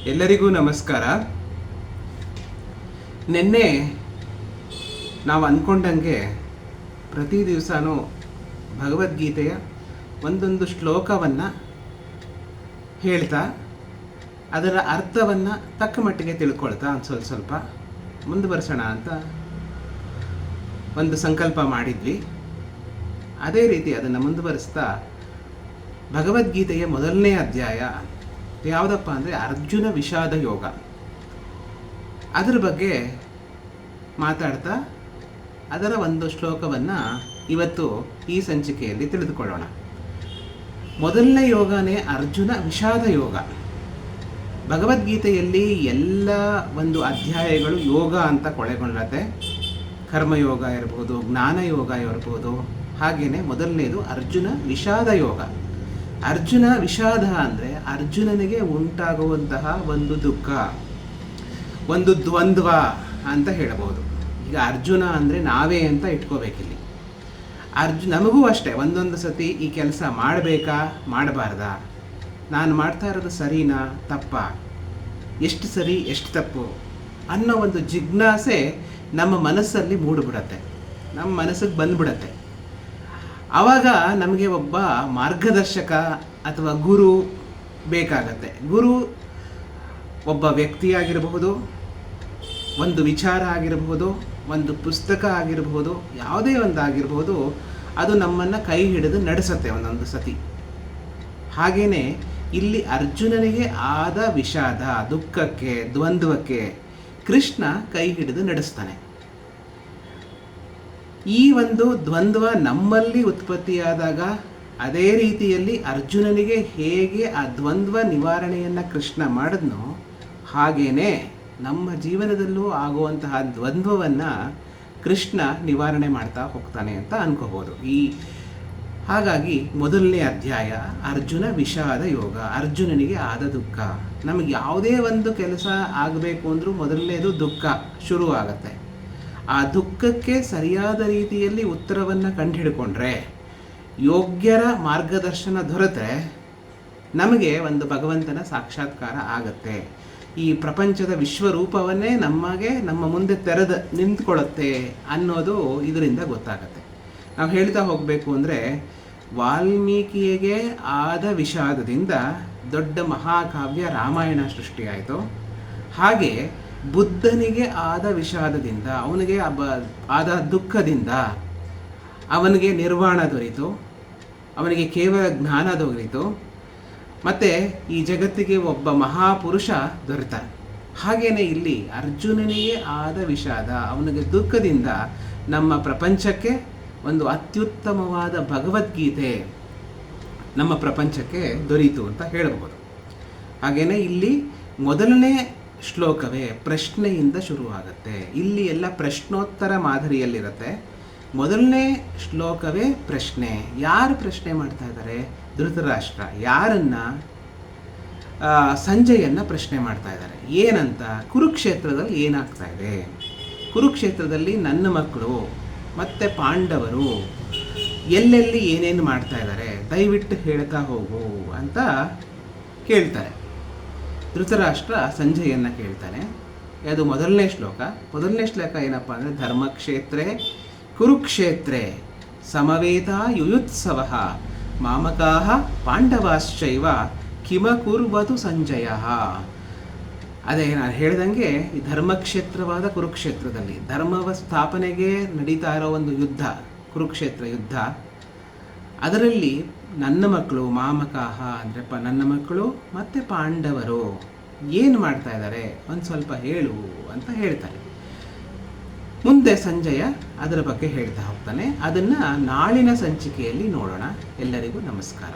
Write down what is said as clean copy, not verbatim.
ಎಲ್ಲರಿಗೂ ನಮಸ್ಕಾರ. ನಿನ್ನೆ ನಾವು ಅಂದ್ಕೊಂಡಂಗೆ ಪ್ರತಿ ದಿವಸನೂ ಭಗವದ್ಗೀತೆಯ ಒಂದೊಂದು ಶ್ಲೋಕವನ್ನು ಹೇಳ್ತಾ ಅದರ ಅರ್ಥವನ್ನು ತಕ್ಕ ಮಟ್ಟಿಗೆ ತಿಳ್ಕೊಳ್ತಾ ಸ್ವಲ್ಪ ಮುಂದುವರಿಸೋಣ ಅಂತ ಒಂದು ಸಂಕಲ್ಪ ಮಾಡಿದ್ವಿ. ಅದೇ ರೀತಿ ಅದನ್ನು ಮುಂದುವರಿಸ್ತಾ ಭಗವದ್ಗೀತೆಯ ಮೊದಲನೇ ಅಧ್ಯಾಯ ಯಾವುದಪ್ಪ ಅಂದರೆ ಅರ್ಜುನ ವಿಷಾದ ಯೋಗ, ಅದರ ಬಗ್ಗೆ ಮಾತಾಡ್ತಾ ಅದರ ಒಂದು ಶ್ಲೋಕವನ್ನು ಇವತ್ತು ಈ ಸಂಚಿಕೆಯಲ್ಲಿ ತಿಳಿದುಕೊಳ್ಳೋಣ. ಮೊದಲನೇ ಯೋಗನೇ ಅರ್ಜುನ ವಿಷಾದ ಯೋಗ. ಭಗವದ್ಗೀತೆಯಲ್ಲಿ ಎಲ್ಲ ಒಂದು ಅಧ್ಯಾಯಗಳು ಯೋಗ ಅಂತ ಕೊಳೆಗೊಳ್ಳುತ್ತೆ. ಕರ್ಮಯೋಗ ಇರ್ಬೋದು, ಜ್ಞಾನಯೋಗ ಇರ್ಬೋದು. ಹಾಗೆಯೇ ಮೊದಲನೇದು ಅರ್ಜುನ ವಿಷಾದ ಯೋಗ. ಅರ್ಜುನ ವಿಷಾದ ಅಂದರೆ ಅರ್ಜುನನಿಗೆ ಉಂಟಾಗುವಂತಹ ಒಂದು ದುಃಖ, ಒಂದು ದ್ವಂದ್ವ ಅಂತ ಹೇಳಬಹುದು. ಈಗ ಅರ್ಜುನ ಅಂದರೆ ನಾವೇ ಅಂತ ಇಟ್ಕೋಬೇಕಿಲ್ಲಿ. ನಮಗೂ ಅಷ್ಟೇ ಒಂದೊಂದು ಸತಿ ಈ ಕೆಲಸ ಮಾಡಬೇಕಾ ಮಾಡಬಾರ್ದಾ, ನಾನು ಮಾಡ್ತಾ ಇರೋದು ಸರಿನಾ ತಪ್ಪಾ, ಎಷ್ಟು ಸರಿ ಎಷ್ಟು ತಪ್ಪು ಅನ್ನೋ ಒಂದು ಜಿಜ್ಞಾಸೆ ನಮ್ಮ ಮನಸ್ಸಲ್ಲಿ ಮೂಡಿಬಿಡತ್ತೆ, ನಮ್ಮ ಮನಸ್ಸಿಗೆ ಬಂದ್ಬಿಡತ್ತೆ. ಆವಾಗ ನಮಗೆ ಒಬ್ಬ ಮಾರ್ಗದರ್ಶಕ ಅಥವಾ ಗುರು ಬೇಕಾಗತ್ತೆ. ಗುರು ಒಬ್ಬ ವ್ಯಕ್ತಿಯಾಗಿರಬಹುದು, ಒಂದು ವಿಚಾರ ಆಗಿರಬಹುದು, ಒಂದು ಪುಸ್ತಕ ಆಗಿರಬಹುದು, ಯಾವುದೇ ಒಂದು ಆಗಿರಬಹುದು. ಅದು ನಮ್ಮನ್ನು ಕೈ ಹಿಡಿದು ನಡೆಸುತ್ತೆ ಒಂದೊಂದು ಸತಿ. ಹಾಗೆಯೇ ಇಲ್ಲಿ ಅರ್ಜುನನಿಗೆ ಆದ ವಿಷಾದ, ದುಃಖಕ್ಕೆ, ದ್ವಂದ್ವಕ್ಕೆ ಕೃಷ್ಣ ಕೈ ಹಿಡಿದು ನಡೆಸ್ತಾನೆ. ಈ ಒಂದು ದ್ವಂದ್ವ ನಮ್ಮಲ್ಲಿ ಉತ್ಪತ್ತಿಯಾದಾಗ ಅದೇ ರೀತಿಯಲ್ಲಿ ಅರ್ಜುನನಿಗೆ ಹೇಗೆ ಆ ದ್ವಂದ್ವ ನಿವಾರಣೆಯನ್ನು ಕೃಷ್ಣ ಮಾಡಿದ್ನೋ ಹಾಗೇ ನಮ್ಮ ಜೀವನದಲ್ಲೂ ಆಗುವಂತಹ ದ್ವಂದ್ವವನ್ನು ಕೃಷ್ಣ ನಿವಾರಣೆ ಮಾಡ್ತಾ ಹೋಗ್ತಾನೆ ಅಂತ ಅನ್ಕೋಬೋದು. ಹಾಗಾಗಿ ಮೊದಲನೇ ಅಧ್ಯಾಯ ಅರ್ಜುನ ವಿಷಾದ ಯೋಗ, ಅರ್ಜುನನಿಗೆ ಆದ ದುಃಖ. ನಮಗೆ ಯಾವುದೇ ಒಂದು ಕೆಲಸ ಆಗಬೇಕು ಅಂದರೂ ಮೊದಲನೇದು ದುಃಖ ಶುರುವಾಗತ್ತೆ. ಆ ದುಃಖಕ್ಕೆ ಸರಿಯಾದ ರೀತಿಯಲ್ಲಿ ಉತ್ತರವನ್ನು ಕಂಡುಹಿಡ್ಕೊಂಡ್ರೆ, ಯೋಗ್ಯರ ಮಾರ್ಗದರ್ಶನ ದೊರೆತರೆ ನಮಗೆ ಒಂದು ಭಗವಂತನ ಸಾಕ್ಷಾತ್ಕಾರ ಆಗತ್ತೆ. ಈ ಪ್ರಪಂಚದ ವಿಶ್ವರೂಪವನ್ನೇ ನಮ್ಮ ಮುಂದೆ ತೆರೆದು ನಿಂತ್ಕೊಳ್ಳುತ್ತೆ ಅನ್ನೋದು ಇದರಿಂದ ಗೊತ್ತಾಗತ್ತೆ. ನಾವು ಹೇಳ್ತಾ ಹೋಗಬೇಕು ಅಂದರೆ, ವಾಲ್ಮೀಕಿಗೆ ಆದ ವಿಷಾದದಿಂದ ದೊಡ್ಡ ಮಹಾಕಾವ್ಯ ರಾಮಾಯಣ ಸೃಷ್ಟಿಯಾಯಿತು. ಹಾಗೆ ಬುದ್ಧನಿಗೆ ಆದ ವಿಷಾದದಿಂದ, ಅವನಿಗೆ ಆದ ದುಃಖದಿಂದ ಅವನಿಗೆ ನಿರ್ವಾಣ ದೊರೀತು, ಅವನಿಗೆ ಕೇವಲ ಜ್ಞಾನ ದೊರೀತು, ಮತ್ತು ಈ ಜಗತ್ತಿಗೆ ಒಬ್ಬ ಮಹಾಪುರುಷ ದೊರೆತ. ಹಾಗೆಯೇ ಇಲ್ಲಿ ಅರ್ಜುನನಿಗೆ ಆದ ವಿಷಾದ, ಅವನಿಗೆ ದುಃಖದಿಂದ ನಮ್ಮ ಪ್ರಪಂಚಕ್ಕೆ ಒಂದು ಅತ್ಯುತ್ತಮವಾದ ಭಗವದ್ಗೀತೆ ನಮ್ಮ ಪ್ರಪಂಚಕ್ಕೆ ದೊರೀತು ಅಂತ ಹೇಳಬಹುದು. ಹಾಗೆಯೇ ಇಲ್ಲಿ ಮೊದಲನೇ ಶ್ಲೋಕವೇ ಪ್ರಶ್ನೆಯಿಂದ ಶುರುವಾಗುತ್ತೆ. ಇಲ್ಲಿ ಎಲ್ಲ ಪ್ರಶ್ನೋತ್ತರ ಮಾದರಿಯಲ್ಲಿರುತ್ತೆ. ಮೊದಲನೇ ಶ್ಲೋಕವೇ ಪ್ರಶ್ನೆ. ಯಾರು ಪ್ರಶ್ನೆ ಮಾಡ್ತಾ ಇದ್ದಾರೆ? ಧೃತರಾಷ್ಟ್ರ. ಯಾರನ್ನ? ಸಂಜಯನ್ನ ಪ್ರಶ್ನೆ ಮಾಡ್ತಾ ಇದ್ದಾರೆ. ಏನಂತ? ಕುರುಕ್ಷೇತ್ರದಲ್ಲಿ ಏನಾಗ್ತಾ ಇದೆ, ಕುರುಕ್ಷೇತ್ರದಲ್ಲಿ ನನ್ನ ಮಕ್ಕಳು ಮತ್ತು ಪಾಂಡವರು ಎಲ್ಲೆಲ್ಲಿ ಏನೇನು ಮಾಡ್ತಾ ಇದ್ದಾರೆ, ದಯವಿಟ್ಟು ಹೇಳ್ತಾ ಹೋಗು ಅಂತ ಕೇಳ್ತಾರೆ. ಧೃತರಾಷ್ಟ್ರ ಸಂಜಯನ್ನ ಕೇಳ್ತಾನೆ. ಅದು ಮೊದಲನೇ ಶ್ಲೋಕ. ಮೊದಲನೇ ಶ್ಲೋಕ ಏನಪ್ಪ ಅಂದರೆ, ಧರ್ಮಕ್ಷೇತ್ರೇ ಕುರುಕ್ಷೇತ್ರೇ ಸಮವೇತ ಯುಯುತ್ಸವ ಮಾಮಕಾಹ ಪಾಂಡವಾಶ್ಚೈವ ಕಿಮಕುರ್ವತು ಸಂಜಯ. ಅದೇ ನಾನು ಹೇಳ್ದಂಗೆ ಈ ಧರ್ಮಕ್ಷೇತ್ರವಾದ ಕುರುಕ್ಷೇತ್ರದಲ್ಲಿ ಧರ್ಮವ ಸ್ಥಾಪನೆಗೆ ನಡೀತಾ ಇರೋ ಒಂದು ಯುದ್ಧ, ಕುರುಕ್ಷೇತ್ರ ಯುದ್ಧ. ಅದರಲ್ಲಿ ನನ್ನ ಮಕ್ಕಳು, ಮಾಮಕಾಹ ಅಂದರೆ ನನ್ನ ಮಕ್ಕಳು ಮತ್ತು ಪಾಂಡವರು ಏನು ಮಾಡ್ತಾ ಇದ್ದಾರೆ ಒಂದು ಸ್ವಲ್ಪ ಹೇಳು ಅಂತ ಹೇಳ್ತಾರೆ. ಮುಂದೆ ಸಂಜಯ ಅದರ ಬಗ್ಗೆ ಹೇಳ್ತಾ ಹೋಗ್ತಾನೆ. ಅದನ್ನು ನಾಳಿನ ಸಂಚಿಕೆಯಲ್ಲಿ ನೋಡೋಣ. ಎಲ್ಲರಿಗೂ ನಮಸ್ಕಾರ.